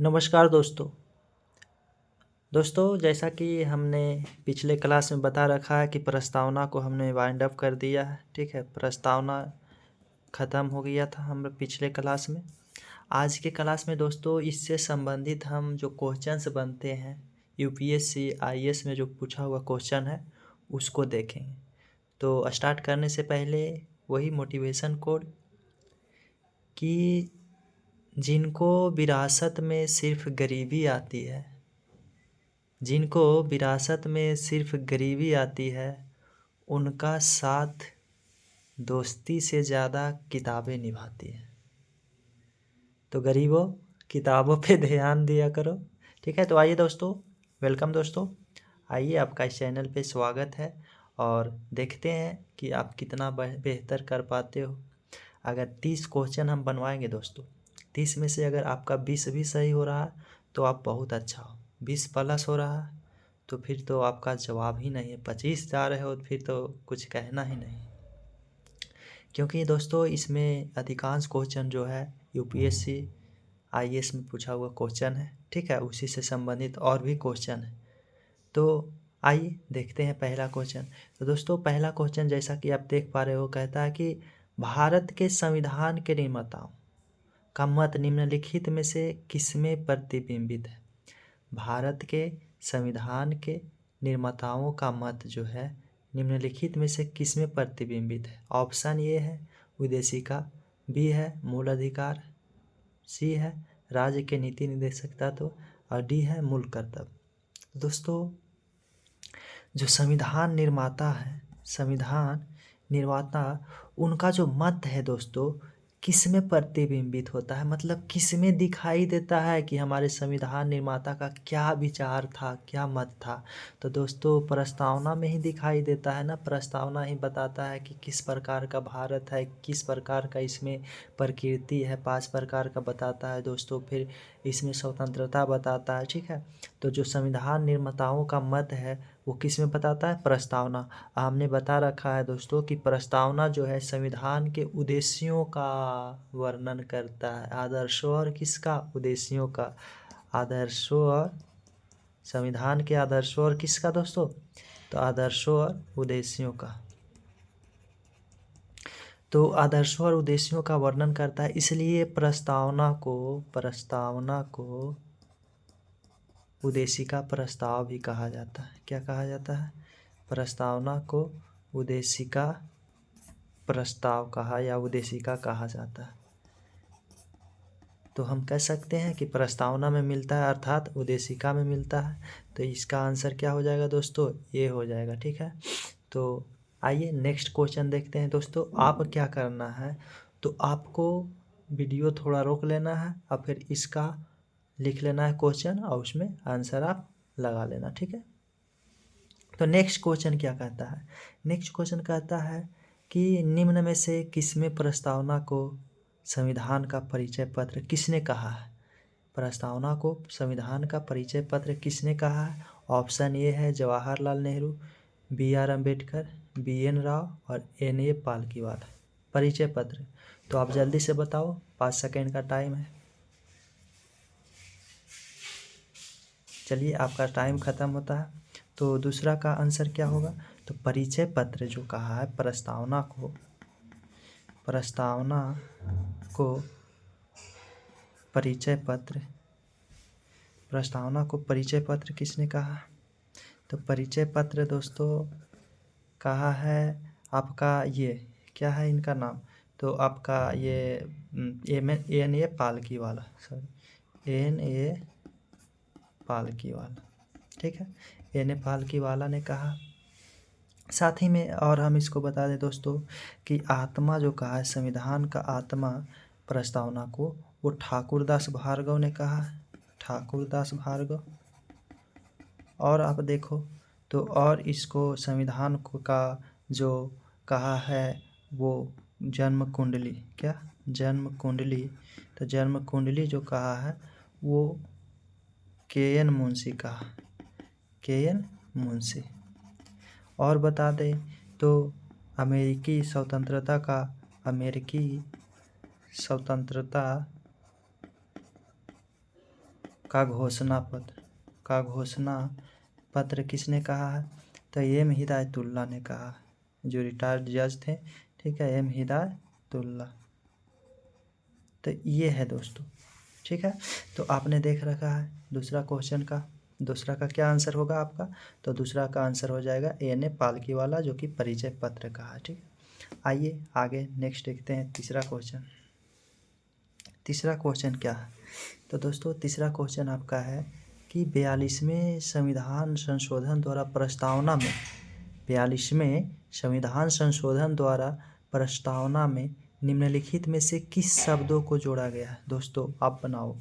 नमस्कार दोस्तों जैसा कि हमने पिछले क्लास में बता रखा है कि प्रस्तावना को हमने वाइंड अप कर दिया है। ठीक है, प्रस्तावना ख़त्म हो गया था हम पिछले क्लास में। आज के क्लास में दोस्तों इससे संबंधित हम जो क्वेश्चंस बनते हैं यूपीएससी आईएएस में जो पूछा हुआ क्वेश्चन है उसको देखेंगे। तो स्टार्ट करने से पहले वही मोटिवेशन कोड कि जिनको विरासत में सिर्फ गरीबी आती है, जिनको विरासत में सिर्फ गरीबी आती है, उनका साथ दोस्ती से ज़्यादा किताबें निभाती हैं। तो गरीबों, किताबों पे ध्यान दिया करो। ठीक है, तो आइए दोस्तों, वेलकम दोस्तों, आइए आपका इस चैनल पे स्वागत है और देखते हैं कि आप कितना बेहतर कर पाते हो। अगर 30 क्वेश्चन हम बनवाएंगे दोस्तों, 30 में से अगर आपका 20 भी सही हो रहा है तो आप बहुत अच्छा हो। 20 प्लस हो रहा है तो फिर तो आपका जवाब ही नहीं है। 25 जा रहे हो फिर तो कुछ कहना ही नहीं, क्योंकि दोस्तों इसमें अधिकांश क्वेश्चन जो है यूपीएससी आईएएस में पूछा हुआ क्वेश्चन है। ठीक है, उसी से संबंधित और भी क्वेश्चन है। तो आइए देखते हैं पहला क्वेश्चन। तो दोस्तों पहला क्वेश्चन जैसा कि आप देख पा रहे हो कहता है कि भारत के संविधान के निर्माताओं का मत निम्नलिखित में से किसमें प्रतिबिंबित है। भारत के संविधान के निर्माताओं का मत जो है निम्नलिखित में से किसमें प्रतिबिंबित है। ऑप्शन ए है उद्देशिका, बी है मूल अधिकार, सी है राज्य के नीति निर्देशक तत्व और डी है मूल कर्तव्य। दोस्तों जो संविधान निर्माता है, संविधान निर्माता, उनका जो मत है दोस्तों किसमें प्रतिबिंबित होता है, मतलब किसमें दिखाई देता है कि हमारे संविधान निर्माता का क्या विचार था, क्या मत था। तो दोस्तों प्रस्तावना में ही दिखाई देता है ना। प्रस्तावना ही बताता है कि किस प्रकार का भारत है, किस प्रकार का इसमें प्रकृति है, 5 प्रकार का बताता है दोस्तों। फिर इसमें स्वतंत्रता बताता है। ठीक है, तो जो संविधान निर्माताओं का मत है वो किस में बताता है, प्रस्तावना। हमने बता रखा है दोस्तों कि प्रस्तावना जो है संविधान के उद्देश्यों का वर्णन करता है। आदर्शों और किसका, उद्देश्यों का। आदर्शों और संविधान के आदर्शों और किसका दोस्तों, तो आदर्शों और उद्देश्यों का। तो आदर्शों और उद्देश्यों का वर्णन करता है, इसलिए प्रस्तावना को उद्देशिका प्रस्ताव भी कहा जाता है। क्या कहा जाता है, प्रस्तावना को उद्देशिका प्रस्ताव कहा या उद्देशिका कहा जाता है। तो हम कह सकते हैं कि प्रस्तावना में मिलता है अर्थात उद्देशिका में मिलता है। तो इसका आंसर क्या हो जाएगा दोस्तों, ये हो जाएगा। ठीक है, तो आइए नेक्स्ट क्वेश्चन देखते हैं दोस्तों। आप क्या करना है, तो आपको वीडियो थोड़ा रोक लेना है और फिर इसका लिख लेना है क्वेश्चन और उसमें आंसर आप लगा लेना। ठीक है, तो नेक्स्ट क्वेश्चन क्या कहता है, नेक्स्ट क्वेश्चन कहता है कि निम्न में से किसमें प्रस्तावना को संविधान का परिचय पत्र किसने कहा है। प्रस्तावना को संविधान का परिचय पत्र किसने कहा है। ऑप्शन ए है Jawaharlal Nehru, B R Ambedkar, B N Rau और एन ए पालकीवाला। परिचय पत्र, तो आप जल्दी से बताओ, 5 सेकेंड का टाइम है। चलिए आपका टाइम ख़त्म होता है। तो दूसरा का आंसर क्या होगा, तो परिचय पत्र जो कहा है प्रस्तावना को परिचय पत्र, प्रस्तावना को परिचय पत्र किसने कहा, तो परिचय पत्र दोस्तों कहा है आपका ये क्या है इनका नाम, तो आपका ये N A Palkhivala, sorry N A Palkhivala. ठीक है, एन ए पालकीवाला ने कहा। साथ ही में और हम इसको बता दें दोस्तों कि आत्मा जो कहा है, संविधान का आत्मा प्रस्तावना को, वो ठाकुरदास भार्गव ने कहा, ठाकुरदास भार्गव। और आप देखो तो और इसको संविधान को का जो कहा है वो जन्म कुंडली, क्या जन्म कुंडली, तो जन्म कुंडली जो कहा है वो के एन मुंशी कहा, के एन मुंशी। और बता दें तो अमेरिकी स्वतंत्रता का घोषणा पत्र किसने कहा है? तो एम हिदायतुल्लाह ने कहा, जो रिटायर्ड जज थे, ठीक है, एम हिदायतुल्लाह। तो ये है दोस्तों, ठीक है। तो आपने देख रखा है दूसरा क्वेश्चन का, दूसरा का क्या आंसर होगा आपका? तो दूसरा का आंसर हो जाएगा एन ए पालकी वाला, जो कि परिचय पत्र का है, ठीक है। आइए आगे नेक्स्ट देखते हैं तीसरा क्वेश्चन। तीसरा क्वेश्चन क्या है? तो दोस्तों तीसरा क्वेश्चन आपका है कि 42वें संविधान संशोधन द्वारा प्रस्तावना में 42वें संविधान संशोधन द्वारा प्रस्तावना में निम्नलिखित में से किस शब्दों को जोड़ा गया है? दोस्तों आप बनाओ,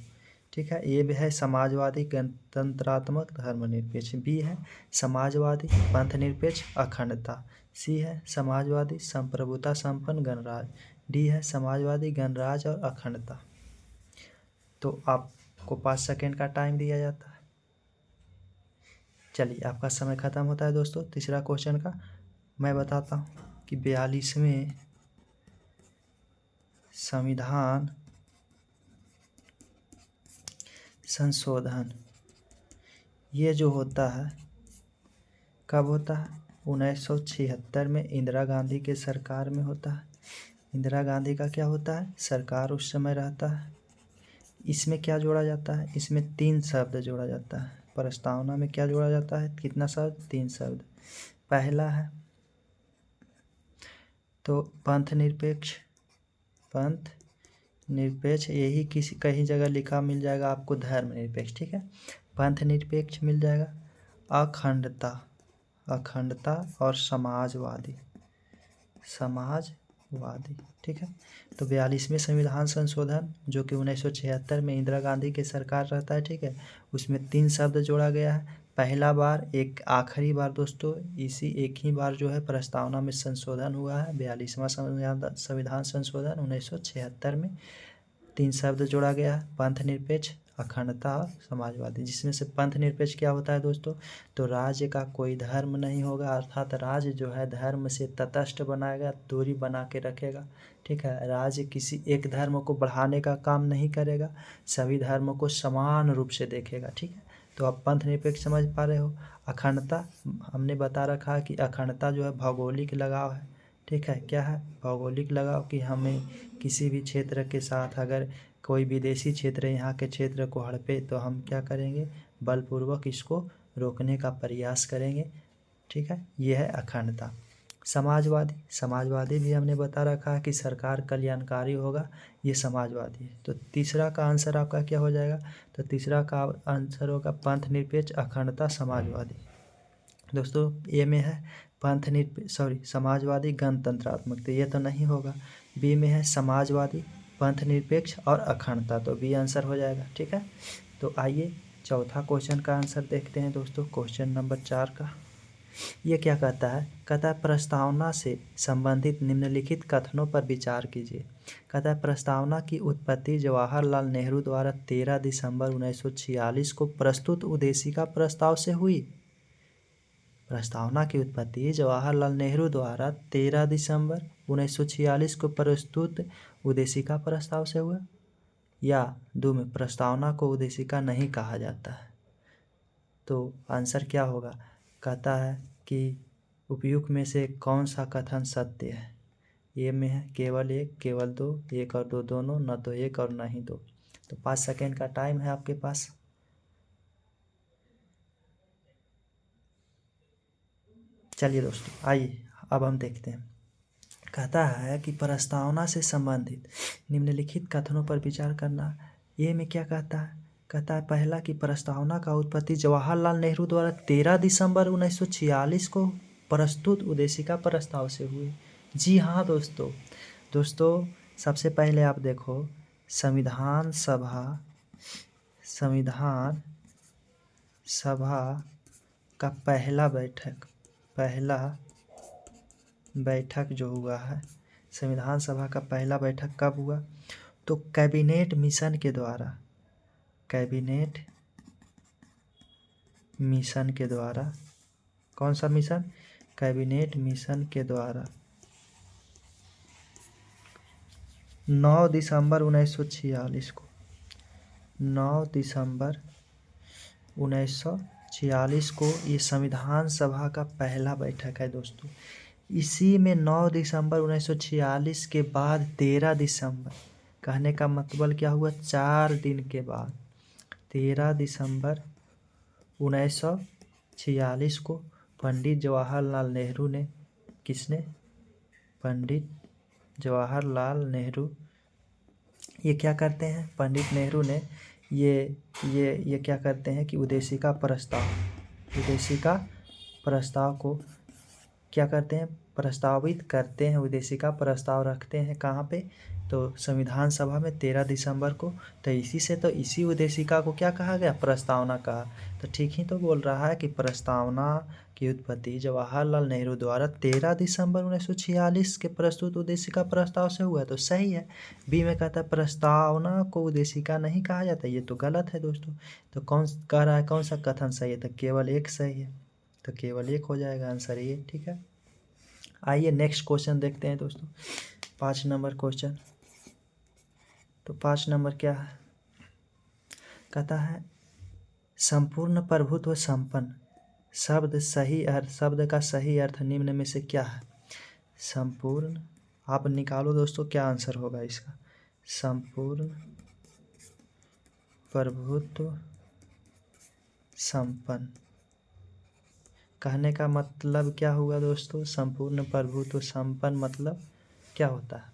ठीक है। ए भी है समाजवादी गणतंत्रात्मक धर्मनिरपेक्ष, बी है समाजवादी पंथ निरपेक्ष अखंडता, सी है समाजवादी संप्रभुता संपन्न गणराज, डी है समाजवादी गणराज और अखंडता। तो आपको 5 सेकेंड का टाइम दिया जाता है। चलिए आपका समय खत्म होता है दोस्तों। तीसरा क्वेश्चन का मैं बताता हूँ कि 42वें संविधान संशोधन ये जो होता है कब होता है? 1976 में इंदिरा गांधी के सरकार में होता है। इंदिरा गांधी का क्या होता है? सरकार उस समय रहता है। इसमें क्या जोड़ा जाता है? इसमें 3 शब्द जोड़ा जाता है। प्रस्तावना में क्या जोड़ा जाता है? कितना शब्द? 3 शब्द। पहला है तो पंथ निरपेक्ष, यही किसी कहीं जगह लिखा मिल जाएगा आपको धर्म निरपेक्ष, ठीक है। पंथ निरपेक्ष मिल जाएगा, अखंडता और समाजवादी, ठीक है। तो 42वें संविधान संशोधन जो कि 1976 में इंदिरा गांधी के सरकार रहता है, ठीक है, उसमें 3 शब्द जोड़ा गया है। पहला बार, एक आखिरी बार दोस्तों, इसी एक ही बार जो है प्रस्तावना में संशोधन हुआ है। 42वां संविधान संशोधन 1976 में 3 शब्द जोड़ा गया है, पंथ निरपेक्ष, अखंडता और समाजवादी। जिसमें से पंथ निरपेक्ष क्या होता है दोस्तों? तो राज्य का कोई धर्म नहीं होगा, अर्थात राज्य जो है धर्म से तटस्थ बनाएगा, दूरी बना के रखेगा, ठीक है। राज्य किसी एक धर्म को बढ़ाने का काम नहीं करेगा, सभी धर्मों को समान रूप से देखेगा, ठीक है। तो आप पंथ निरपेक्ष समझ पा रहे हो। अखंडता हमने बता रखा है कि अखंडता जो है भौगोलिक लगाव है, ठीक है। क्या है? भौगोलिक लगाव, कि हमें किसी भी क्षेत्र के साथ अगर कोई विदेशी क्षेत्र यहाँ के क्षेत्र को हड़पे तो हम क्या करेंगे? बलपूर्वक इसको रोकने का प्रयास करेंगे, ठीक है। ये है अखंडता। समाजवादी भी हमने बता रखा है कि सरकार कल्याणकारी होगा, ये समाजवादी है। तो तीसरा का आंसर आपका क्या हो जाएगा? तो तीसरा का आंसर होगा पंथ निरपेक्ष, अखंडता, समाजवादी। दोस्तों ए में है समाजवादी गणतंत्रात्मक, तो ये तो नहीं होगा। बी में है समाजवादी पंथ निरपेक्ष और अखंडता, तो बी आंसर हो जाएगा, ठीक है। तो आइए चौथा क्वेश्चन का आंसर देखते हैं दोस्तों, क्वेश्चन नंबर 4 का। ये क्या कहता है? कहता है प्रस्तावना से संबंधित निम्नलिखित कथनों पर विचार कीजिए। कहता है प्रस्तावना की उत्पत्ति जवाहरलाल नेहरू द्वारा 13 दिसंबर 1946 को प्रस्तुत उद्देशिका प्रस्ताव से हुई। प्रस्तावना की उत्पत्ति जवाहरलाल नेहरू द्वारा 13 दिसंबर 1946 को प्रस्तुत उद्देशिका प्रस्ताव से हुआ, या दो में प्रस्तावना को उद्देशिका नहीं कहा जाता है। तो आंसर क्या होगा? कहता है कि उपयुक्त में से कौन सा कथन सत्य है? ए में है केवल एक, केवल दो, एक और दो दोनों, न तो एक और न ही दो। तो 5 सेकेंड का टाइम है आपके पास। चलिए दोस्तों आइए अब हम देखते हैं। कहता है कि प्रस्तावना से संबंधित निम्नलिखित कथनों पर विचार करना। ये में क्या कहता है? कहता है पहला कि प्रस्तावना का उत्पत्ति जवाहरलाल नेहरू द्वारा 13 दिसंबर 1946 को प्रस्तुत उद्देशिका प्रस्ताव से हुई। जी हाँ दोस्तों सबसे पहले आप देखो, संविधान सभा का पहला बैठक जो हुआ है, संविधान सभा का पहला बैठक कब हुआ? तो कैबिनेट मिशन के द्वारा, कौन सा मिशन? कैबिनेट मिशन के द्वारा 9 दिसंबर 1946 को, 9 दिसंबर 1946 को ये संविधान सभा का पहला बैठक है दोस्तों। इसी में 9 दिसंबर 1946 के बाद 13 दिसंबर, कहने का मतलब क्या हुआ, 4 दिन के बाद 13 दिसंबर 1946 को पंडित जवाहरलाल नेहरू ने, किसने, पंडित जवाहरलाल नेहरू, ये क्या करते हैं, पंडित नेहरू ने ये क्या करते हैं कि उद्देशिका प्रस्ताव को क्या करते हैं, प्रस्तावित करते हैं, उद्देशिका प्रस्ताव रखते हैं कहाँ पे, तो संविधान सभा में 13 दिसंबर को। तो इसी उद्देशिका को क्या कहा गया, प्रस्तावना कहा। तो ठीक ही तो बोल रहा है कि प्रस्तावना की उत्पत्ति जवाहरलाल नेहरू द्वारा 13 दिसंबर 1946 के प्रस्तुत उद्देशिका प्रस्ताव से हुआ, तो सही है। बी में कहता है प्रस्तावना को उद्देशिका नहीं कहा जाता, ये तो गलत है दोस्तों। तो कौन कह रहा है, कौन सा कथन सही है, तो केवल एक सही है, तो केवल एक हो जाएगा आंसर ये, ठीक है। आइए नेक्स्ट क्वेश्चन देखते हैं दोस्तों, 5 नंबर क्वेश्चन। तो 5 नंबर क्या है, कहता है संपूर्ण प्रभुत्व संपन्न शब्द का सही अर्थ निम्न में से क्या है। संपूर्ण, आप निकालो दोस्तों क्या आंसर होगा इसका। संपूर्ण प्रभुत्व संपन्न, कहने का मतलब क्या हुआ दोस्तों, संपूर्ण प्रभुत्व संपन्न मतलब क्या होता है,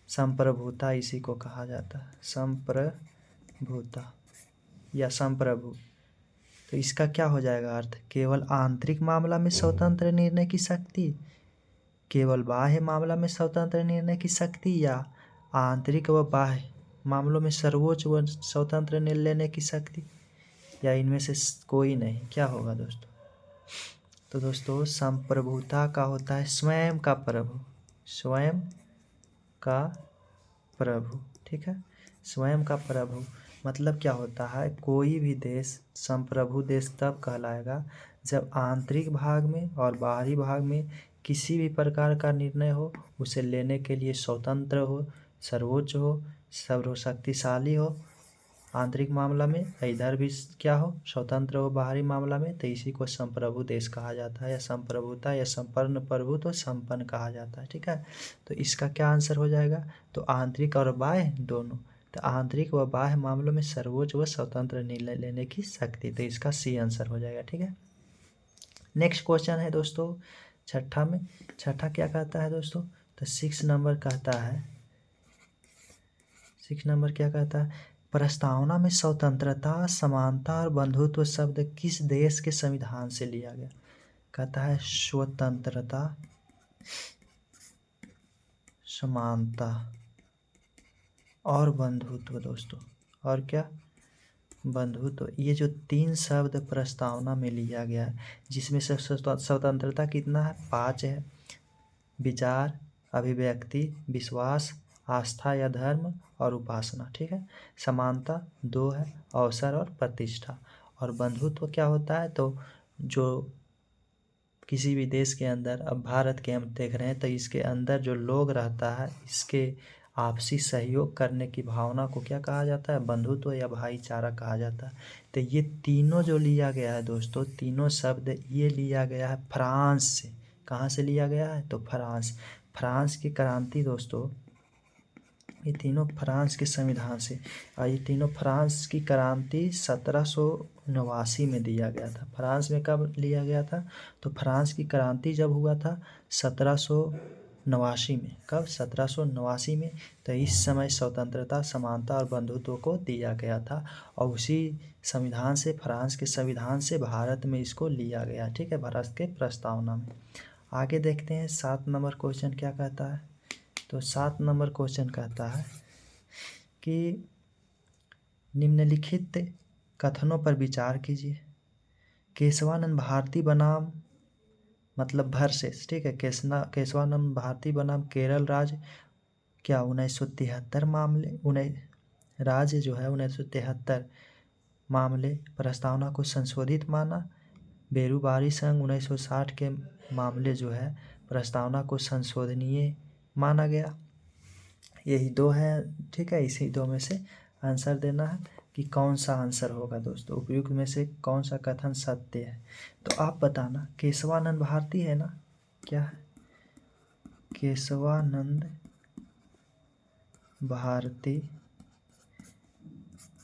संप्रभुता इसी को कहा जाता है, संप्रभुता या संप्रभु। तो इसका क्या हो जाएगा अर्थ, केवल आंतरिक मामला में स्वतंत्र निर्णय की शक्ति, केवल बाह्य मामला में स्वतंत्र निर्णय की शक्ति, या आंतरिक व बाह्य मामलों में सर्वोच्च व स्वतंत्र निर्णय लेने की शक्ति, या इनमें से कोई नहीं, क्या होगा दोस्तों। तो दोस्तों संप्रभुता का होता है स्वयं का प्रभु, स्वयं का प्रभु, ठीक है। स्वयं का प्रभु मतलब क्या होता है, कोई भी देश संप्रभु देश तब कहलाएगा जब आंतरिक भाग में और बाहरी भाग में किसी भी प्रकार का निर्णय हो, उसे लेने के लिए स्वतंत्र हो, सर्वोच्च हो, सर्वशक्तिशाली हो आंतरिक मामला में, इधर भी क्या हो, स्वतंत्र हो बाहरी मामला में, तो इसी को संप्रभु देश कहा जाता है, या संप्रभुता या संपन्न प्रभु तो संपन्न कहा जाता है, ठीक है। तो इसका क्या आंसर हो जाएगा, तो आंतरिक और बाह्य दोनों, तो आंतरिक व बाह्य मामलों में सर्वोच्च व स्वतंत्र निर्णय लेने की शक्ति, तो इसका सी आंसर हो जाएगा, ठीक है। नेक्स्ट क्वेश्चन है दोस्तों छठा में, छठा क्या कहता है दोस्तों, तो 6 नंबर कहता है, 6 नंबर क्या कहता है, प्रस्तावना में स्वतंत्रता, समानता और बंधुत्व शब्द किस देश के संविधान से लिया गया। कहता है स्वतंत्रता, समानता और बंधुत्व दोस्तों, और क्या, बंधुत्व, ये जो 3 शब्द प्रस्तावना में लिया गया है, जिसमें से स्वतंत्रता कितना है, 5 है, विचार, अभिव्यक्ति, विश्वास, आस्था या धर्म और उपासना, ठीक है। समानता 2 है, अवसर और प्रतिष्ठा, और बंधुत्व क्या होता है, तो जो किसी भी देश के अंदर, अब भारत के हम देख रहे हैं, तो इसके अंदर जो लोग रहता है, इसके आपसी सहयोग करने की भावना को क्या कहा जाता है, बंधुत्व या भाईचारा कहा जाता है। तो ये तीनों जो लिया गया है दोस्तों, तीनों शब्द ये लिया गया है फ्रांस से। कहाँ से लिया गया है, तो फ्रांस की क्रांति दोस्तों, ये तीनों फ्रांस के संविधान से, और ये तीनों फ्रांस की क्रांति 1789 में दिया गया था। फ्रांस में कब लिया गया था, तो फ्रांस की क्रांति जब हुआ था 1789 में, कब, 1789 में। तो इस समय स्वतंत्रता, समानता और बंधुत्व को दिया गया था, और उसी संविधान से, फ्रांस के संविधान से भारत में इसको लिया गया, ठीक है, भारत के प्रस्तावना में। आगे देखते हैं 7 नंबर क्वेश्चन क्या कहता है। तो 7 नंबर क्वेश्चन कहता है कि निम्नलिखित कथनों पर विचार कीजिए। केशवानंद भारती बनाम, मतलब वर्सेस, ठीक है, केशवानंद भारती बनाम केरल राज्य क्या 1973 मामले, राज्य जो है 1973 मामले प्रस्तावना को संशोधित माना। बेरूबारी संघ 1960 के मामले जो है प्रस्तावना को संशोधनीय माना गया। यही 2 है, ठीक है, इसी 2 में से आंसर देना है। कि कौन सा आंसर होगा दोस्तों, उपयुक्त में से कौन सा कथन सत्य है। तो आप बताना, केशवानंद भारती है ना, क्या है, केशवानंद भारती,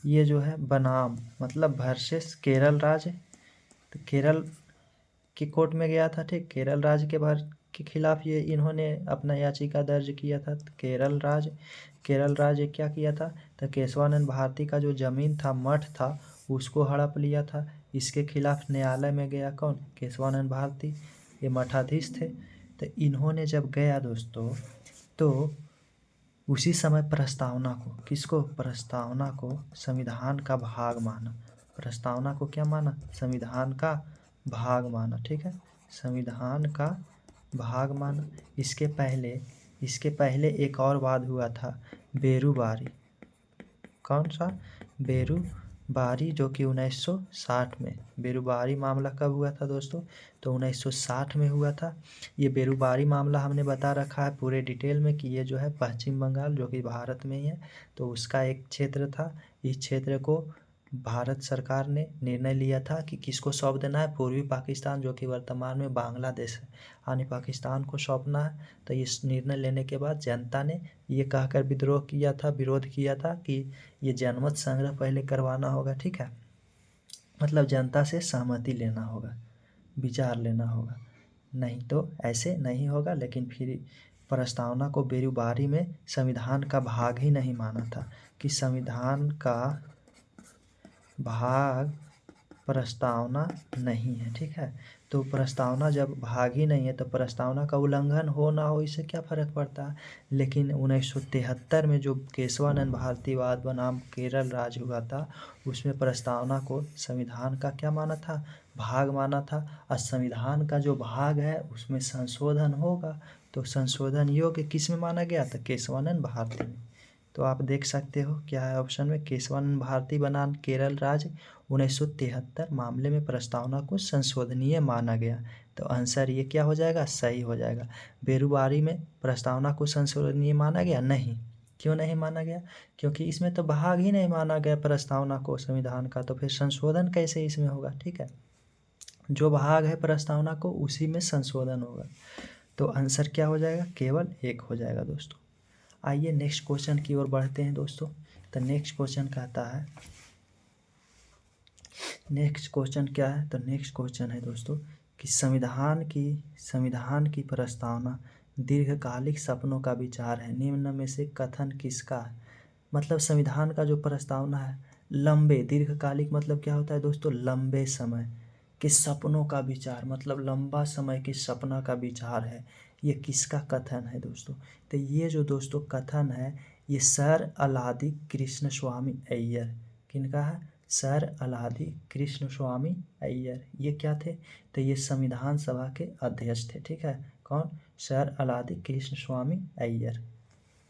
ये जो है बनाम मतलब वर्सेस केरल राज्य, तो केरल की कोर्ट में गया था, ठीक, केरल राज्य के खिलाफ ये इन्होंने अपना याचिका दर्ज किया था। तो केरल राज्य क्या किया था, तो केशवानंद भारती का जो जमीन था, मठ था, उसको हड़प लिया था। इसके खिलाफ न्यायालय में गया कौन, केशवानंद भारती, ये मठाधीश थे। तो इन्होंने जब गया दोस्तों, तो उसी समय प्रस्तावना को, किसको, प्रस्तावना को संविधान का भाग माना। प्रस्तावना को क्या माना, संविधान का भाग माना, ठीक है, संविधान का भाग माना। इसके पहले एक और वाद हुआ था, बेरुबारी, कौन सा, बेरुबारी, जो कि 1960 में, बेरुबारी मामला कब हुआ था दोस्तों, तो 1960 में हुआ था। ये बेरुबारी मामला हमने बता रखा है पूरे डिटेल में कि ये जो है पश्चिम बंगाल, जो कि भारत में ही है, तो उसका एक क्षेत्र था। इस क्षेत्र को भारत सरकार ने निर्णय लिया था कि किसको सौंप देना है, पूर्वी पाकिस्तान, जो कि वर्तमान में बांग्लादेश है, यानी पाकिस्तान को सौंपना है। तो इस निर्णय लेने के बाद जनता ने ये कहकर विरोध किया था कि ये जनमत संग्रह पहले करवाना होगा, ठीक है, मतलब जनता से सहमति लेना होगा, विचार लेना होगा, नहीं तो ऐसे नहीं होगा। लेकिन फिर प्रस्तावना को बेरुबारी में संविधान का भाग ही नहीं माना था, कि संविधान का भाग प्रस्तावना नहीं है, ठीक है। तो प्रस्तावना जब भाग ही नहीं है, तो प्रस्तावना का उल्लंघन हो ना हो, इससे क्या फ़र्क पड़ता है। लेकिन 1973 में जो केशवानंद भारती वाद बनाम केरल राज्य हुआ था, उसमें प्रस्तावना को संविधान का क्या माना था, भाग माना था। और संविधान का जो भाग है उसमें संशोधन होगा, तो संशोधन योग्य किस में माना गया था, केशवानंद भारती में। तो आप देख सकते हो क्या है ऑप्शन में, केशवानंद भारती बनाम केरल राज्य 1973 मामले में प्रस्तावना को संशोधनीय माना गया। तो आंसर ये क्या हो जाएगा, सही हो जाएगा। बेरुबारी में प्रस्तावना को संशोधनीय माना गया नहीं, क्यों नहीं माना गया, क्योंकि इसमें तो भाग ही नहीं माना गया प्रस्तावना को संविधान का, तो फिर संशोधन कैसे इसमें होगा, ठीक है। जो भाग है प्रस्तावना को उसी में संशोधन होगा। तो आंसर क्या हो जाएगा, केवल एक हो जाएगा दोस्तों। आइए नेक्स्ट क्वेश्चन की ओर बढ़ते हैं दोस्तों। तो नेक्स्ट क्वेश्चन कहता है, नेक्स्ट क्वेश्चन क्या है, तो नेक्स्ट क्वेश्चन है दोस्तों कि संविधान की प्रस्तावना दीर्घकालिक सपनों का विचार है, निम्न में से कथन किसका है। मतलब संविधान का जो प्रस्तावना है लंबे, दीर्घकालिक मतलब क्या होता है दोस्तों, लंबे समय के सपनों का विचार, मतलब लंबा समय के सपना का विचार है, ये किसका कथन है दोस्तों। तो ये जो दोस्तों कथन है, ये सर अलादी कृष्ण स्वामी अय्यर, किनका है, सर अलादी कृष्ण स्वामी अय्यर, ये क्या थे, तो ये संविधान सभा के अध्यक्ष थे, ठीक है, कौन, सर अलादी कृष्ण स्वामी अय्यर।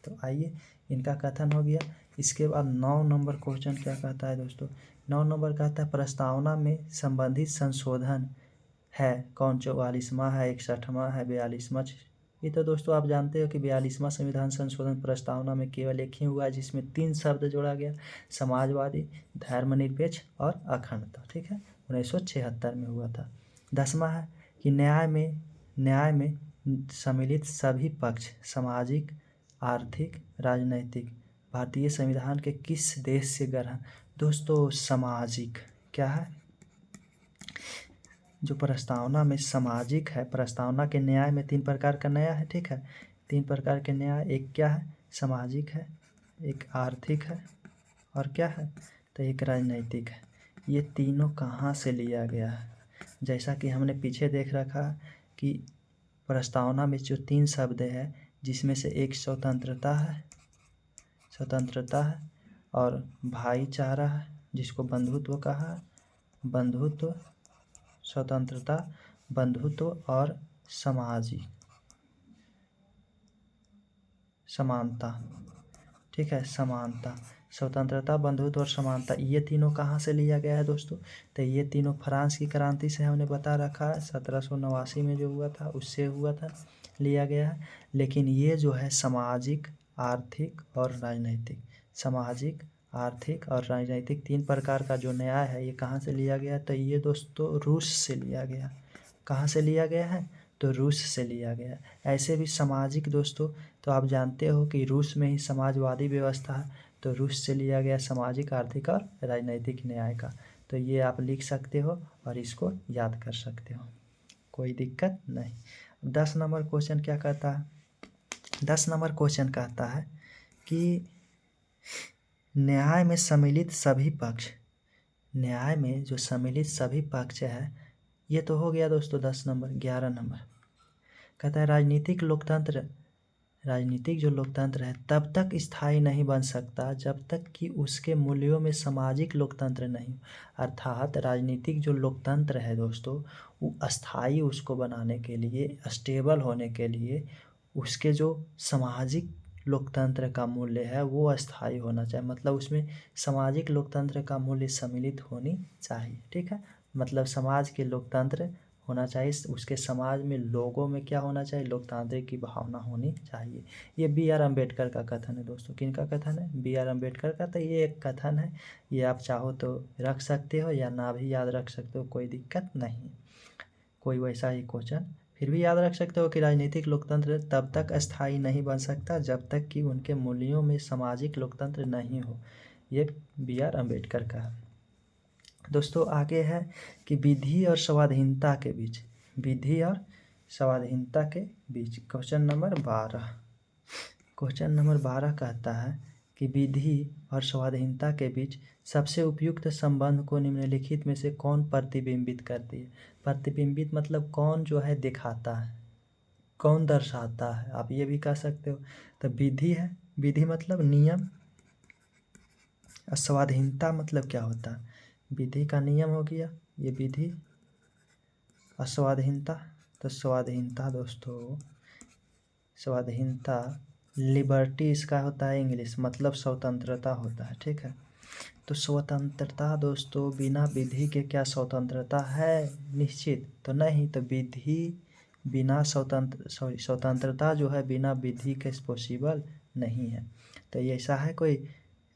तो आइए इनका कथन हो गया। इसके बाद 9 नंबर क्वेश्चन क्या कहता है दोस्तों, 9 नंबर कहता है प्रस्तावना में संबंधित संशोधन है कौन, 44वां है, 61वां है, 42वां। ये तो दोस्तों आप जानते हो कि 42वां संविधान संशोधन प्रस्तावना में केवल एक ही हुआ है, जिसमें 3 शब्द जोड़ा गया, समाजवादी, धर्मनिरपेक्ष और अखंडता, ठीक है, 1976 में हुआ था। 10वां है कि न्याय में सम्मिलित सभी पक्ष सामाजिक, आर्थिक, राजनैतिक भारतीय संविधान के किस देश से ग्रहण, दोस्तों सामाजिक, क्या है, जो प्रस्तावना में सामाजिक है, प्रस्तावना के न्याय में 3 प्रकार का न्याय है, ठीक है, 3 प्रकार के न्याय, एक क्या है, सामाजिक है, एक आर्थिक है, और क्या है, तो एक राजनैतिक है। ये तीनों कहाँ से लिया गया है, जैसा कि हमने पीछे देख रखा कि प्रस्तावना में जो 3 शब्द है, जिसमें से एक स्वतंत्रता है और भाईचारा है, जिसको बंधुत्व कहा, बंधुत्व, स्वतंत्रता, बंधुत्व और समानता, ठीक है, समानता, स्वतंत्रता, बंधुत्व और समानता, ये तीनों कहाँ से लिया गया है दोस्तों, तो ये तीनों फ्रांस की क्रांति से हमने बता रखा है, 1789 में जो हुआ था उससे हुआ था, लिया गया है। लेकिन ये जो है सामाजिक, आर्थिक और राजनैतिक, सामाजिक, आर्थिक और राजनीतिक 3 प्रकार का जो न्याय है ये कहाँ से लिया गया है? तो ये दोस्तों रूस से लिया गया। कहाँ से लिया गया है? तो रूस से लिया गया। ऐसे भी सामाजिक दोस्तों, तो आप जानते हो कि रूस में ही समाजवादी व्यवस्था है, तो रूस से लिया गया सामाजिक, आर्थिक और राजनीतिक न्याय का। तो ये आप लिख सकते हो और इसको याद कर सकते हो, कोई दिक्कत नहीं। 10 नंबर क्वेश्चन क्या कहता है? 10 नंबर क्वेश्चन कहता है कि न्याय में सम्मिलित सभी पक्ष, न्याय में जो सम्मिलित सभी पक्ष है, ये तो हो गया दोस्तों 10 नंबर। 11 नंबर कहता है राजनीतिक लोकतंत्र, राजनीतिक जो लोकतंत्र है तब तक स्थायी नहीं बन सकता जब तक कि उसके मूल्यों में सामाजिक लोकतंत्र नहीं। अर्थात राजनीतिक जो लोकतंत्र है दोस्तों, वो अस्थाई उसको बनाने के लिए, स्टेबल होने के लिए उसके जो सामाजिक लोकतंत्र का मूल्य है वो अस्थाई होना चाहिए। मतलब उसमें सामाजिक लोकतंत्र का मूल्य सम्मिलित होनी चाहिए, ठीक है। मतलब समाज के लोकतंत्र होना चाहिए, उसके समाज में लोगों में क्या होना चाहिए? लोकतांत्रिक की भावना होनी चाहिए। ये B.R. अम्बेडकर का कथन है दोस्तों। किनका कथन है? B.R. अम्बेडकर का। तो ये एक कथन है, ये आप चाहो तो रख सकते हो या ना भी याद रख सकते हो, कोई दिक्कत नहीं। कोई वैसा ही क्वेश्चन फिर भी याद रख सकते हो कि राजनीतिक लोकतंत्र तब तक अस्थायी नहीं बन सकता जब तक कि उनके मूल्यों में सामाजिक लोकतंत्र नहीं हो। ये B.R. अम्बेडकर का है दोस्तों। आगे है कि विधि और स्वाधीनता के बीच, विधि और स्वाधीनता के बीच क्वेश्चन नंबर 12। क्वेश्चन नंबर 12 कहता है कि विधि और स्वाधीनता के बीच सबसे उपयुक्त संबंध को निम्नलिखित में से कौन प्रतिबिंबित करती है? प्रतिबिंबित मतलब कौन जो है दिखाता है, कौन दर्शाता है, आप ये भी कह सकते हो। तो विधि है, विधि मतलब नियम, और स्वाधीनता मतलब क्या होता है? विधि का नियम हो गया ये विधि, और स्वाधीनता, तो स्वाधीनता दोस्तों, स्वाधीनता लिबर्टी इसका होता है इंग्लिश, मतलब स्वतंत्रता होता है, ठीक है। तो स्वतंत्रता दोस्तों, बिना विधि के क्या स्वतंत्रता है निश्चित? तो नहीं। तो विधि बिना स्वतंत्रता जो है बिना विधि के पॉसिबल नहीं है। तो ये ऐसा है, कोई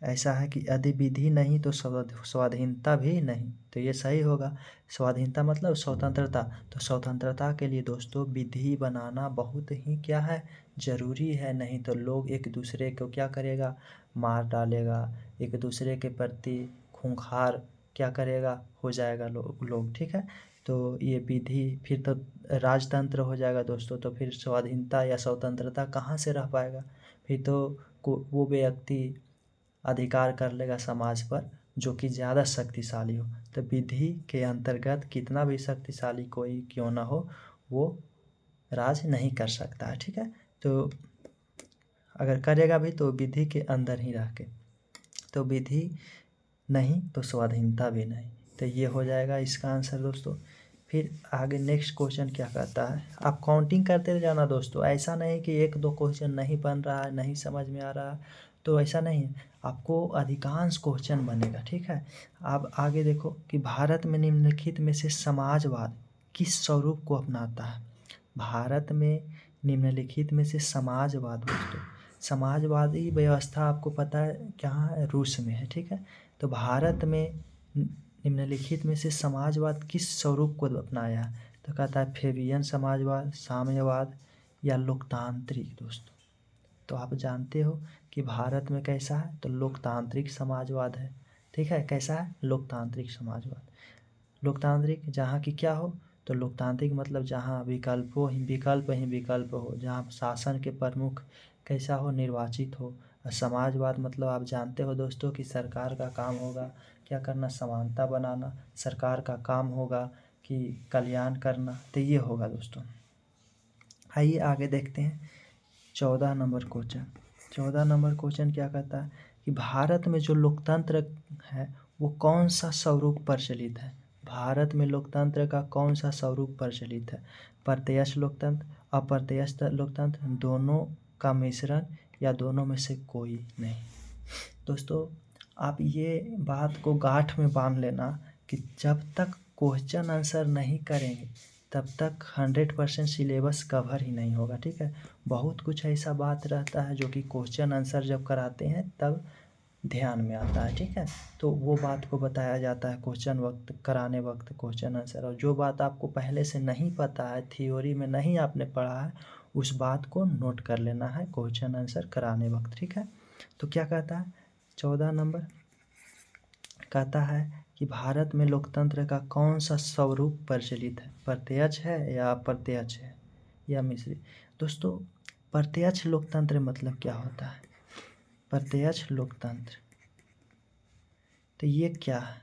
ऐसा है कि यदि विधि नहीं तो स्वाधीनता भी नहीं, तो ये सही होगा। स्वाधीनता मतलब स्वतंत्रता, तो स्वतंत्रता के लिए दोस्तों विधि बनाना बहुत ही क्या है, ज़रूरी है। नहीं तो लोग एक दूसरे को क्या करेगा, मार डालेगा, एक दूसरे के प्रति खूंखार क्या करेगा, हो जाएगा लोग, ठीक है। तो ये विधि फिर तो राजतंत्र हो जाएगा दोस्तों। तो फिर स्वाधीनता या स्वतंत्रता कहाँ से रह पाएगा? फिर तो वो व्यक्ति अधिकार कर लेगा समाज पर जो कि ज़्यादा शक्तिशाली हो। तो विधि के अंतर्गत कितना भी शक्तिशाली कोई क्यों ना हो, वो राज नहीं कर सकता है, ठीक है। तो अगर करेगा भी तो विधि के अंदर ही रह के। तो विधि नहीं तो स्वाधीनता भी नहीं, तो ये हो जाएगा इसका आंसर दोस्तों। फिर आगे नेक्स्ट क्वेश्चन क्या कहता है, आप काउंटिंग करते जाना दोस्तों। ऐसा नहीं कि 1-2 क्वेश्चन नहीं बन रहा है, नहीं समझ में आ रहा है, तो ऐसा नहीं है, आपको अधिकांश क्वेश्चन बनेगा, ठीक है। आप आगे देखो कि भारत में निम्नलिखित में से समाजवाद किस स्वरूप को अपनाता है? भारत में निम्नलिखित में से समाजवाद दोस्तों, समाजवादी व्यवस्था आपको पता है कहाँ है? रूस में है, ठीक है। तो भारत में निम्नलिखित में से समाजवाद किस स्वरूप को अपनाया है? तो कहता है फेबियन समाजवाद, साम्यवाद या लोकतांत्रिक दोस्तों। तो आप जानते हो कि भारत में कैसा है? तो लोकतांत्रिक समाजवाद है, ठीक है। कैसा है? लोकतांत्रिक समाजवाद। लोकतांत्रिक जहाँ की क्या हो? तो लोकतांत्रिक मतलब जहाँ विकल्प ही विकल्प हो, जहाँ शासन के प्रमुख कैसा हो? निर्वाचित हो। और समाजवाद मतलब आप जानते हो दोस्तों कि सरकार का काम होगा क्या करना? समानता बनाना। सरकार का काम होगा कि कल्याण करना, तो ये होगा दोस्तों। आइए आगे देखते हैं 14 नंबर क्वेश्चन। 14 नंबर क्वेश्चन क्या कहता है कि भारत में जो लोकतंत्र है वो कौन सा स्वरूप प्रचलित है? भारत में लोकतंत्र का कौन सा स्वरूप प्रचलित है? प्रत्यक्ष लोकतंत्र, अप्रत्यक्ष लोकतंत्र, दोनों का मिश्रण, या दोनों में से कोई नहीं? दोस्तों आप ये बात को गांठ में बांध लेना कि जब तक क्वेश्चन आंसर नहीं करेंगे तब तक 100% सिलेबस कवर ही नहीं होगा, ठीक है। बहुत कुछ ऐसा बात रहता है जो कि क्वेश्चन आंसर जब कराते हैं तब ध्यान में आता है, ठीक है। तो वो बात को बताया जाता है क्वेश्चन वक्त कराने वक्त, क्वेश्चन आंसर। और जो बात आपको पहले से नहीं पता है, थ्योरी में नहीं आपने पढ़ा है, उस बात को नोट कर लेना है क्वेश्चन आंसर कराने वक्त, ठीक है। तो क्या कहता है 14 नंबर, कहता है कि भारत में लोकतंत्र का कौन सा स्वरूप प्रचलित है, प्रत्यक्ष है या अप्रत्यक्ष है या मिश्रित। दोस्तों प्रत्यक्ष लोकतंत्र मतलब क्या होता है, प्रत्यक्ष लोकतंत्र तो ये क्या है,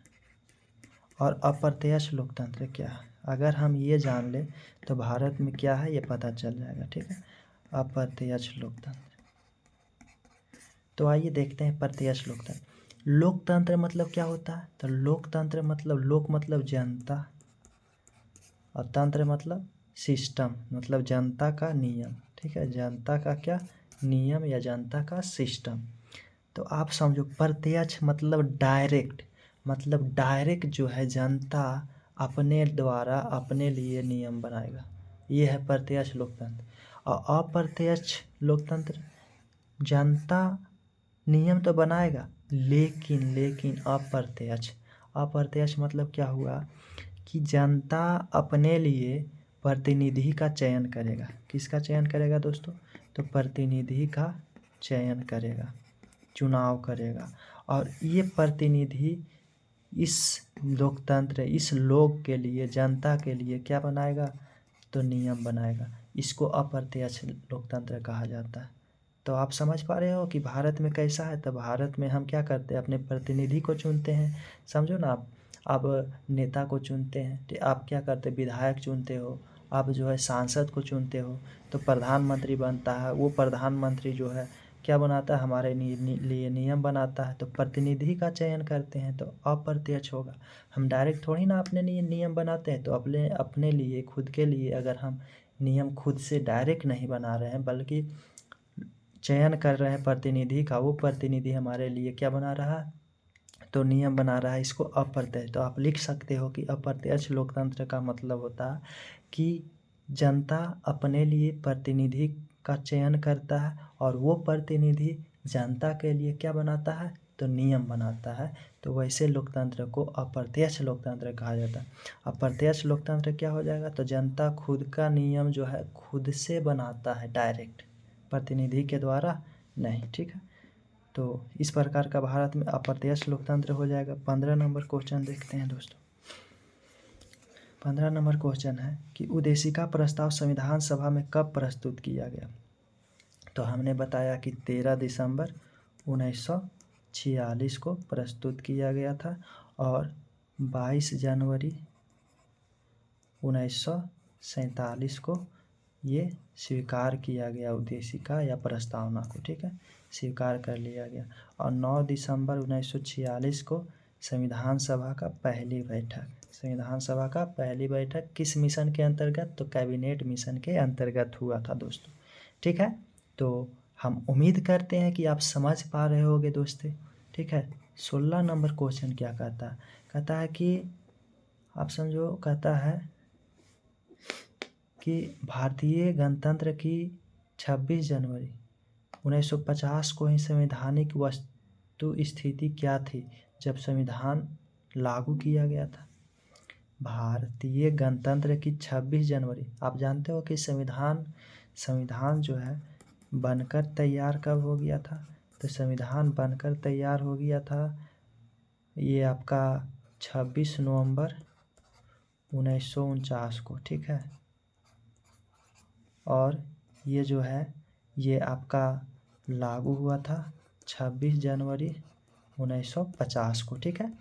और अप्रत्यक्ष लोकतंत्र क्या है। अगर हम ये जान लें तो भारत में क्या है ये पता चल जाएगा, ठीक है। अप्रत्यक्ष लोकतंत्र, तो आइए देखते हैं प्रत्यक्ष लोकतंत्र। लोकतंत्र मतलब क्या होता है, तो लोकतंत्र मतलब लोक मतलब जनता, और तंत्र मतलब सिस्टम, मतलब जनता का नियम, ठीक है। जनता का क्या नियम या जनता का सिस्टम। तो आप समझो प्रत्यक्ष मतलब डायरेक्ट, मतलब डायरेक्ट जो है जनता अपने द्वारा अपने लिए नियम बनाएगा, ये है प्रत्यक्ष लोकतंत्र। और अप्रत्यक्ष लोकतंत्र, जनता नियम तो बनाएगा लेकिन अप्रत्यक्ष, अप्रत्यक्ष मतलब क्या हुआ कि जनता अपने लिए प्रतिनिधि का चयन करेगा। किसका चयन करेगा दोस्तों, तो प्रतिनिधि का चयन करेगा, चुनाव करेगा। और ये प्रतिनिधि इस लोकतंत्र, इस लोक के लिए, जनता के लिए क्या बनाएगा, तो नियम बनाएगा। इसको अप्रत्यक्ष लोकतंत्र कहा जाता है। तो आप समझ पा रहे हो कि भारत में कैसा है। तो भारत में हम क्या करते हैं, अपने प्रतिनिधि को चुनते हैं, समझो ना आप नेता को चुनते हैं, तो आप क्या करते हैं, विधायक चुनते हो, आप जो है सांसद को चुनते हो, तो प्रधानमंत्री बनता है। वो प्रधानमंत्री जो है क्या बनाता है, हमारे लिए नियम बनाता है। तो प्रतिनिधि का चयन करते हैं तो अप्रत्यक्ष होगा। हम डायरेक्ट थोड़ी ना अपने लिए नियम बनाते हैं। तो अपने लिए, खुद के लिए अगर हम नियम खुद से डायरेक्ट नहीं बना रहे हैं, बल्कि चयन कर रहे हैं प्रतिनिधि का, वो प्रतिनिधि हमारे लिए क्या बना रहा है, तो नियम बना रहा है, इसको अप्रत्यक्ष। तो आप लिख सकते हो कि अप्रत्यक्ष लोकतंत्र का मतलब होता है कि जनता अपने लिए प्रतिनिधि का चयन करता है, और वो प्रतिनिधि जनता के लिए क्या बनाता है, तो नियम बनाता है। तो वैसे लोकतंत्र को अप्रत्यक्ष लोकतंत्र कहा जाता है। अप्रत्यक्ष लोकतंत्र क्या हो जाएगा, तो जनता खुद का नियम जो है खुद से बनाता है, डायरेक्ट, प्रतिनिधि के द्वारा नहीं, ठीक है। तो इस प्रकार का भारत में अप्रत्यक्ष लोकतंत्र हो जाएगा। 15 नंबर क्वेश्चन देखते हैं दोस्तों। 15 नंबर क्वेश्चन है कि उद्देशिका प्रस्ताव संविधान सभा में कब प्रस्तुत किया गया। तो हमने बताया कि 13 दिसंबर 1946 को प्रस्तुत किया गया था, और 22 जनवरी 1947 को ये स्वीकार किया गया, उद्देशिका या प्रस्तावना को, ठीक है, स्वीकार कर लिया गया। और 9 दिसंबर 1946 को संविधान सभा का पहली बैठक, संविधान सभा का पहली बैठक किस मिशन के अंतर्गत, तो कैबिनेट मिशन के अंतर्गत हुआ था दोस्तों, ठीक है। तो हम उम्मीद करते हैं कि आप समझ पा रहे होगे दोस्तों, ठीक है। 16 नंबर क्वेश्चन क्या कहता है, कहता है कि आप समझो, कहता है कि भारतीय गणतंत्र की 26 जनवरी 1950 को ही संवैधानिक वस्तु स्थिति क्या थी जब संविधान लागू किया गया था। भारतीय गणतंत्र की 26 जनवरी, आप जानते हो कि संविधान जो है बनकर तैयार कब हो गया था, तो संविधान बनकर तैयार हो गया था ये आपका 26 नवंबर 1949 को, ठीक है। और ये जो है ये आपका लागू हुआ था 26 जनवरी 1950 को, ठीक है,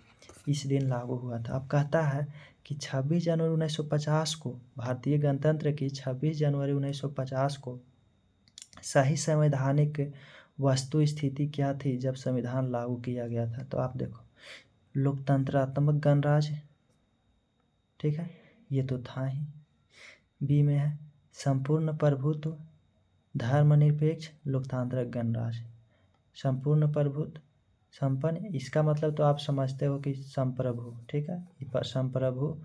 इस दिन लागू हुआ था। अब कहता है कि 26 जनवरी 1950 को, भारतीय गणतंत्र की 26 जनवरी 1950 को सही संवैधानिक वस्तु स्थिति क्या थी जब संविधान लागू किया गया था। तो आप देखो, लोकतंत्रात्मक गणराज्य, ठीक है, ये तो था ही। बी में है संपूर्ण प्रभुत्व, धर्मनिरपेक्ष, लोकतांत्रिक गणराज्य। संपूर्ण प्रभुत्व, संपन्न, इसका मतलब तो आप समझते हो कि संप्रभु, ठीक है, संप्रभु,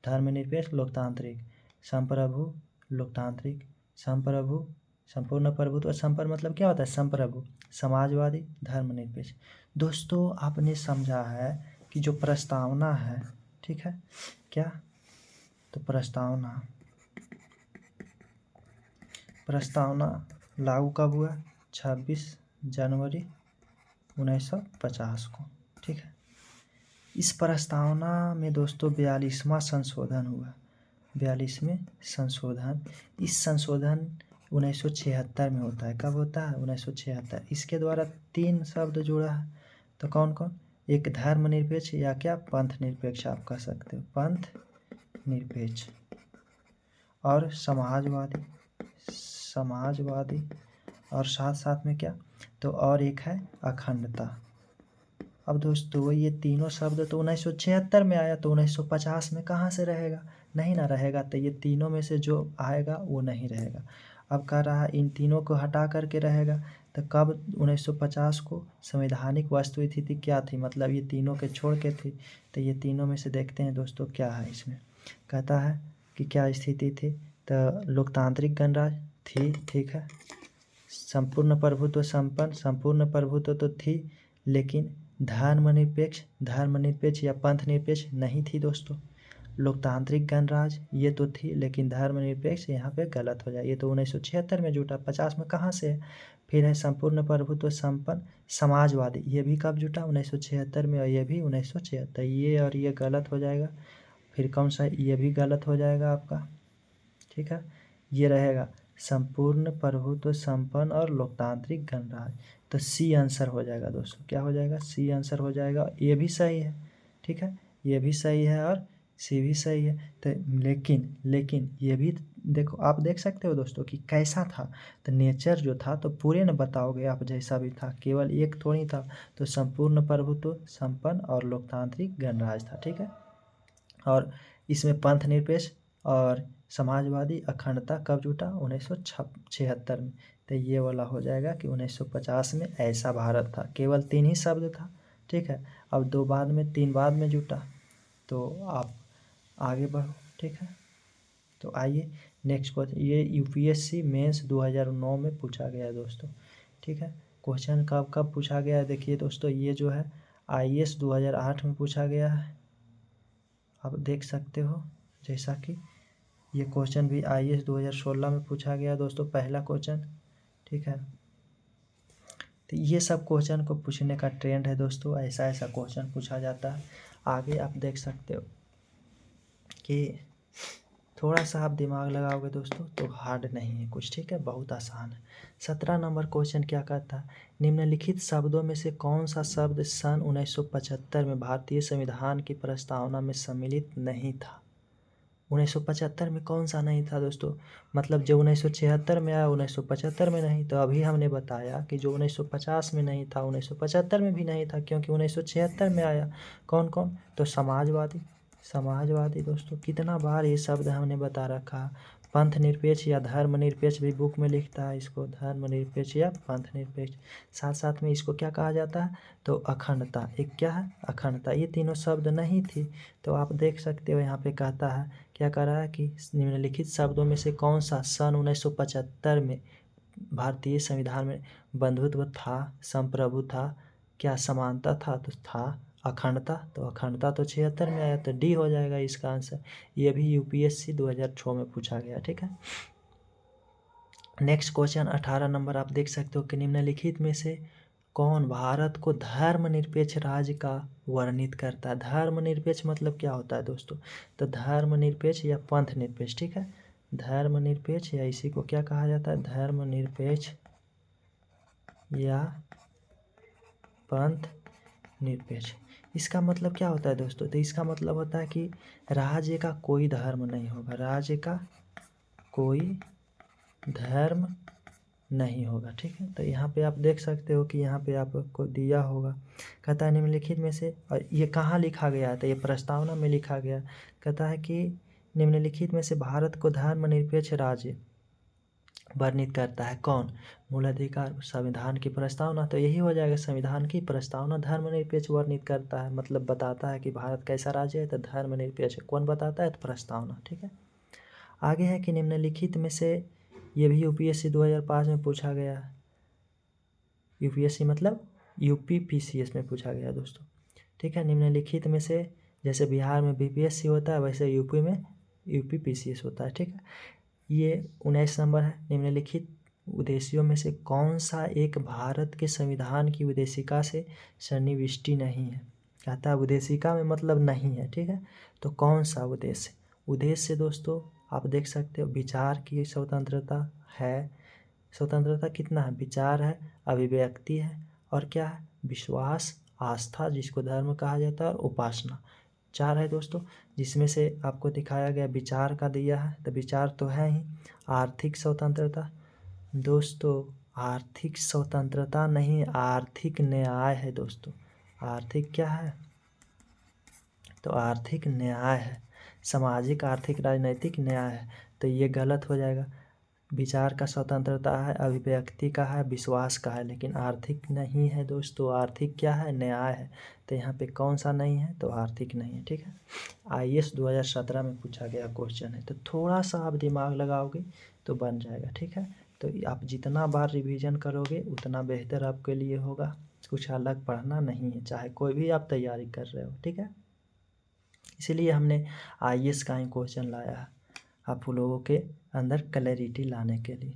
धर्मनिरपेक्ष, लोकतांत्रिक, संप्रभु, लोकतांत्रिक, संप्रभु, संपूर्ण प्रभुत्व। संपन्न मतलब क्या होता है, संप्रभु, समाजवादी, धर्मनिरपेक्ष। दोस्तों आपने समझा है कि जो प्रस्तावना है, ठीक है, क्या, तो प्रस्तावना लागू कब हुआ? 26 जनवरी 1950 को, ठीक है। इस प्रस्तावना में दोस्तों 42वां संशोधन हुआ, 42वें संशोधन। इस संशोधन 1976 में होता है। कब होता है? 1976। इसके द्वारा 3 शब्द जोड़ा है, तो कौन कौन? एक धर्मनिरपेक्ष या क्या पंथ निरपेक्ष आप कह सकते हो, पंथ निरपेक्ष, और समाजवादी, और साथ साथ में क्या, तो और एक है अखंडता। अब दोस्तों ये तीनों शब्द तो 1976 में आया, तो 1950 में कहाँ से रहेगा? नहीं ना रहेगा, तो ये तीनों में से जो आएगा वो नहीं रहेगा। अब कह रहा है इन तीनों को हटा करके रहेगा, तो कब 1950 को संवैधानिक वस्तु स्थिति क्या थी, मतलब ये तीनों के छोड़ के थी। तो ये तीनों में से देखते हैं दोस्तों क्या है इसमें। कहता है कि क्या स्थिति थी, तो लोकतांत्रिक गणराज्य थी, ठीक है। संपूर्ण प्रभुत्व तो थी, लेकिन धर्मनिरपेक्ष या पंथ निरपेक्ष नहीं थी दोस्तों। लोकतांत्रिक गणराज्य ये तो थी, लेकिन धर्मनिरपेक्ष यहाँ पे गलत हो जाए। ये तो 1976 में जुटा, 50 में कहाँ से है? फिर है संपूर्ण प्रभुत्व संपन्न समाजवादी, ये भी कब जुटा? 1976 में, और ये भी 1976। ये और ये गलत हो जाएगा। फिर कौन सा? ये भी गलत हो जाएगा आपका, ठीक है। ये रहेगा संपूर्ण प्रभुत्व संपन्न और लोकतांत्रिक गणराज्य, तो सी आंसर हो जाएगा दोस्तों। क्या हो जाएगा? सी आंसर हो जाएगा। ये भी सही है, ठीक है, ये भी सही है और सी भी सही है। तो लेकिन ये भी देखो, आप देख सकते हो दोस्तों कि कैसा था। तो नेचर जो था तो पूरे न बताओगे आप, जैसा भी था, केवल एक थोड़ी था। तो संपूर्ण प्रभुत्व संपन्न और लोकतांत्रिक गणराज्य था, ठीक है। और इसमें पंथ निरपेक्ष और समाजवादी अखंडता कब जुटा? 1976 में। तो ये वाला हो जाएगा कि 1950 में ऐसा भारत था, केवल 3 ही शब्द था, ठीक है। अब 2 बाद में, 3 बाद में जुटा। तो आप आगे बढ़ो, ठीक है। तो आइए नेक्स्ट क्वेश्चन, ये यूपीएससी मेंस 2009 में पूछा गया है दोस्तों, ठीक है। क्वेश्चन कब कब पूछा गया है देखिए दोस्तों, ये जो है आईएएस 2008 में पूछा गया है, आप देख सकते हो। जैसा कि ये क्वेश्चन भी आईएएस 2016 में पूछा गया दोस्तों, पहला क्वेश्चन, ठीक है। तो ये सब क्वेश्चन को पूछने का ट्रेंड है दोस्तों, ऐसा ऐसा क्वेश्चन पूछा जाता है। आगे आप देख सकते हो कि थोड़ा सा आप दिमाग लगाओगे दोस्तों तो हार्ड नहीं है कुछ, ठीक है, बहुत आसान है। 17 नंबर क्वेश्चन क्या कहता है? निम्नलिखित शब्दों में से कौन सा शब्द सन 1975 में भारतीय संविधान की प्रस्तावना में सम्मिलित नहीं था? 1975 में कौन सा नहीं था दोस्तों? मतलब जो 1976 में आया 1975 में नहीं। तो अभी हमने बताया कि जो 1950 में नहीं था 1975 में भी नहीं था, क्योंकि 1976 में आया। कौन कौन? तो समाजवादी दोस्तों, कितना बार ये शब्द हमने बता रखा। पंथ निरपेक्ष या धर्मनिरपेक्ष भी बुक में लिखता है इसको, धर्मनिरपेक्ष या पंथ निरपेक्ष। साथ साथ में इसको क्या कहा जाता है? तो अखंडता, एक क्या है? अखंडता। ये तीनों शब्द नहीं थी। तो आप देख सकते हो यहाँ पे कहता है, क्या कह रहा है कि निम्नलिखित शब्दों में से कौन सा सन 1975 में भारतीय संविधान में बंधुत्व था, संप्रभु था, क्या समानता था? तो था अखंडता। तो अखंडता तो 76 में आया, तो डी हो जाएगा इसका आंसर। ये भी यूपीएससी 2006 में पूछा गया, ठीक है। नेक्स्ट क्वेश्चन 18 नंबर, आप देख सकते हो कि निम्नलिखित में से कौन भारत को धर्मनिरपेक्ष राज्य का वर्णित करता है? धर्मनिरपेक्ष मतलब क्या होता है दोस्तों? तो धर्मनिरपेक्ष या पंथ निरपेक्ष, ठीक है। धर्मनिरपेक्ष या इसी को क्या कहा जाता है? धर्मनिरपेक्ष या पंथ निरपेक्ष। इसका मतलब क्या होता है दोस्तों? तो इसका मतलब होता है कि राज्य का कोई धर्म नहीं होगा, राज्य का कोई धर्म नहीं होगा, ठीक है। तो यहाँ पे आप देख सकते हो कि यहाँ पे आपको दिया होगा, कहता है निम्नलिखित में से, और ये कहाँ लिखा गया है? तो ये प्रस्तावना में लिखा गया। कहता है कि निम्नलिखित में से भारत को धर्मनिरपेक्ष राज्य वर्णित करता है कौन? मूलाधिकार, संविधान की प्रस्तावना। तो यही हो जाएगा, संविधान की प्रस्तावना धर्मनिरपेक्ष वर्णित करता है, मतलब बताता है कि भारत कैसा राज्य है, तो धर्मनिरपेक्ष। कौन बताता है? तो प्रस्तावना, ठीक है। आगे है कि निम्नलिखित में से, ये भी यूपीएससी 2005 में पूछा गया है। यूपीएससी मतलब यूपी पीसीएस में पूछा गया दोस्तों। ठीक है, निम्नलिखित में से जैसे बिहार में बीपीएससी होता है वैसे यूपी में यूपी पीसीएस होता है। ठीक है, ये 19 नंबर है। निम्नलिखित उद्देश्यों में से कौन सा एक भारत के संविधान की उद्देशिका से सन्निविष्टि नहीं है। कहता है उद्देशिका में मतलब नहीं है। ठीक है, तो कौन सा उद्देश्य? उद्देश्य दोस्तों आप देख सकते हो, विचार की स्वतंत्रता है। स्वतंत्रता कितना है? विचार है, अभिव्यक्ति है, और क्या है? विश्वास, आस्था जिसको धर्म कहा जाता है, और उपासना। 4 है दोस्तों, जिसमें से आपको दिखाया गया विचार का दिया है, तो विचार तो है ही। आर्थिक स्वतंत्रता दोस्तों, आर्थिक स्वतंत्रता नहीं, आर्थिक न्याय है दोस्तों। आर्थिक क्या है? तो आर्थिक न्याय है, सामाजिक आर्थिक राजनैतिक न्याय है, तो ये गलत हो जाएगा। विचार का स्वतंत्रता है, अभिव्यक्ति का है, विश्वास का है, लेकिन आर्थिक नहीं है दोस्तों। आर्थिक क्या है? न्याय है, तो यहाँ पे कौन सा नहीं है? तो आर्थिक नहीं है। ठीक है, आईएएस 2017 में पूछा गया क्वेश्चन है, तो थोड़ा सा आप दिमाग लगाओगे तो बन जाएगा। ठीक है, तो आप जितना बार रिवीजन करोगे उतना बेहतर आपके लिए होगा। कुछ अलग पढ़ना नहीं है, चाहे कोई भी आप तैयारी कर रहे हो। ठीक है, इसीलिए हमने आईएएस का ही क्वेश्चन लाया है आप लोगों के अंदर क्लैरिटी लाने के लिए।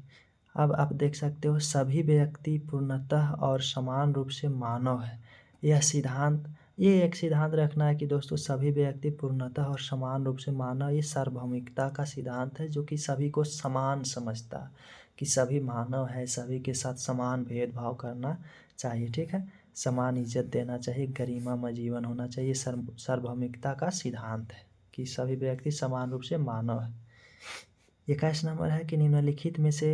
अब आप देख सकते हो, सभी व्यक्ति पूर्णतः और समान रूप से मानव है। यह सिद्धांत, ये एक सिद्धांत रखना है कि दोस्तों सभी व्यक्ति पूर्णतः और समान रूप से मानव, ये सार्वभौमिकता का सिद्धांत है जो कि सभी को समान समझता है, कि सभी मानव है, सभी के साथ समान भेदभाव करना चाहिए। ठीक है, समान इज्जत देना चाहिए, गरिमामय जीवन होना चाहिए। सार्वभौमिकता का सिद्धांत है कि सभी व्यक्ति समान रूप से मानव है। 21 नंबर है कि निम्नलिखित में से,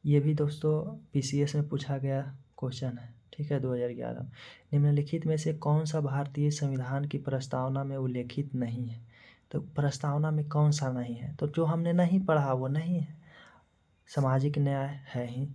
ये भी दोस्तों पीसीएस में पूछा गया क्वेश्चन है। ठीक है, 2011 में, निम्नलिखित में से कौन सा भारतीय संविधान की प्रस्तावना में उल्लेखित नहीं है। तो प्रस्तावना में कौन सा नहीं है? तो जो हमने नहीं पढ़ा वो नहीं है। सामाजिक न्याय है ही,